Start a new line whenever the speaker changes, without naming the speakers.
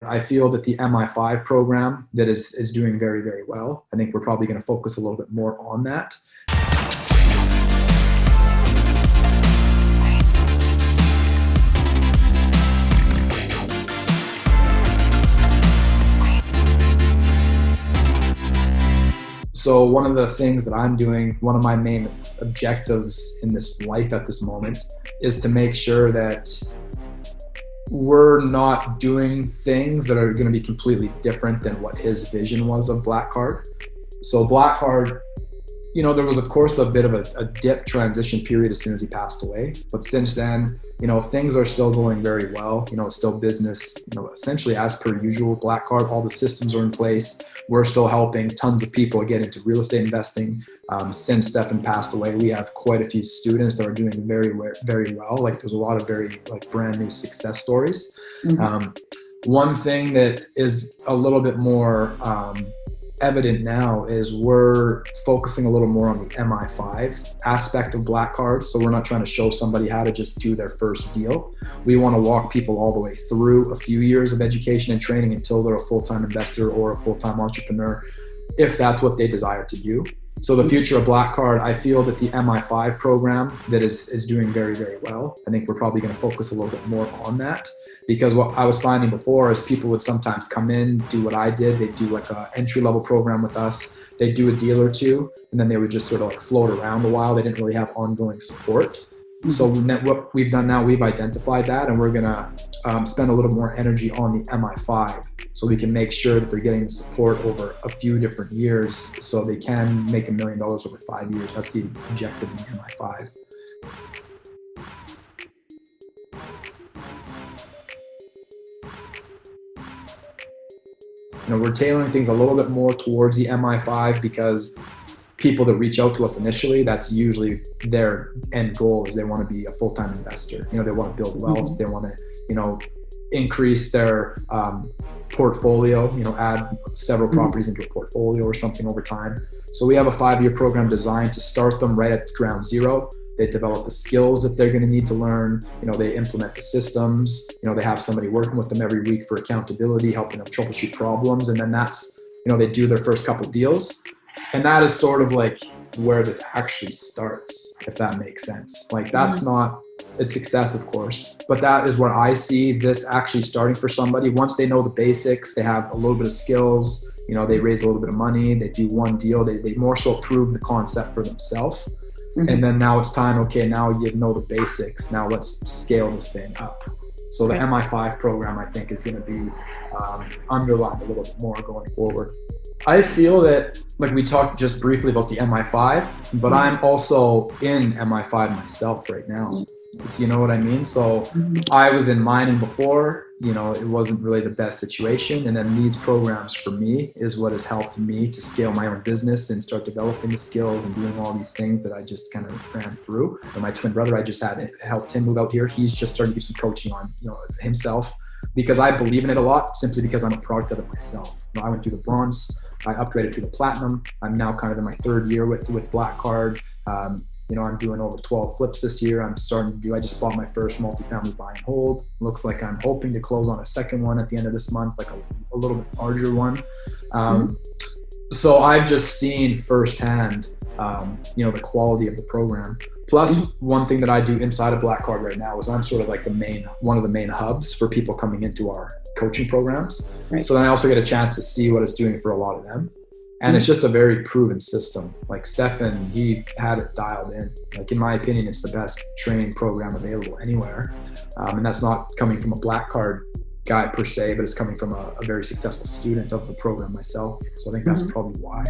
I feel that the MI5 program that is doing very, very well. I think we're probably going to focus a little bit more on that. So one of the things that I'm doing, one of my main objectives in this life at this moment, is to make sure that we're not doing things that are going to be completely different than what his vision was of Black Card. So Black Card, there was of course a bit of a dip transition period as soon as he passed away. But since then, things are still going very well. It's still business, essentially as per usual. Black Card, all the systems are in place. We're still helping tons of people get into real estate investing. Since Stefan passed away, we have quite a few students that are doing very, very well. Like there's a lot of very brand new success stories. Mm-hmm. One thing that is a little bit more evident now is we're focusing a little more on the MI5 aspect of Black Card. So we're not trying to show somebody how to just do their first deal. We want to walk people all the way through a few years of education and training until they're a full-time investor or a full-time entrepreneur, if that's what they desire to do. So the future of Black Card, I feel that the MI5 program that is doing very, very well. I think we're probably going to focus a little bit more on that, because what I was finding before is people would sometimes come in, do what I did. They'd do like an entry-level program with us. They'd do a deal or two, and then they would just sort of float around a while. They didn't really have ongoing support. Mm-hmm. So what we've done now, we've identified that, and we're going to spend a little more energy on the MI5 so we can make sure that they're getting the support over a few different years so they can make $1 million over 5 years. That's the objective in the MI5. We're tailoring things a little bit more towards the MI5 because people that reach out to us initially, that's usually their end goal, is they want to be a full-time investor. They want to build wealth. Mm-hmm. They want to, increase their portfolio, add several properties into a portfolio or something over time. So we have a 5-year program designed to start them right at ground zero. They develop the skills that they're going to need to learn. They implement the systems. They have somebody working with them every week for accountability, helping them troubleshoot problems. And then that's, they do their first couple deals. And that is sort of like where this actually starts, if that makes sense. That's not, it's success, of course, but that is what I see this actually starting for somebody. Once they know the basics, they have a little bit of skills, they raise a little bit of money, they do one deal, they more so prove the concept for themselves. Mm-hmm. And then now it's time, okay, now you know the basics. Now let's scale this thing up. So the MI5 program, I think, is going to be underlined a little bit more going forward. I feel that, we talked just briefly about the MI5, but I'm also in MI5 myself right now. So you know what I mean? So I was in mining before, it wasn't really the best situation. And then these programs for me is what has helped me to scale my own business and start developing the skills and doing all these things that I just kind of ran through. And my twin brother, I just had helped him move out here. He's just starting to do some coaching on, himself, because I believe in it a lot, simply because I'm a product of it myself. I went through the bronze, I upgraded to the platinum. I'm now kind of in my 3rd year with Black Card. I'm doing over 12 flips this year. I just bought my first multifamily buy and hold. Looks like I'm hoping to close on a second one at the end of this month, like a little bit larger one. So I've just seen firsthand, the quality of the program. Plus, one thing that I do inside of Black Card right now is I'm sort of like one of the main hubs for people coming into our coaching programs. Right. So then I also get a chance to see what it's doing for a lot of them. And it's just a very proven system. Like Stefan, he had it dialed in. In my opinion, it's the best training program available anywhere. And that's not coming from a Black Card guy per se, but it's coming from a very successful student of the program myself. So I think that's probably why.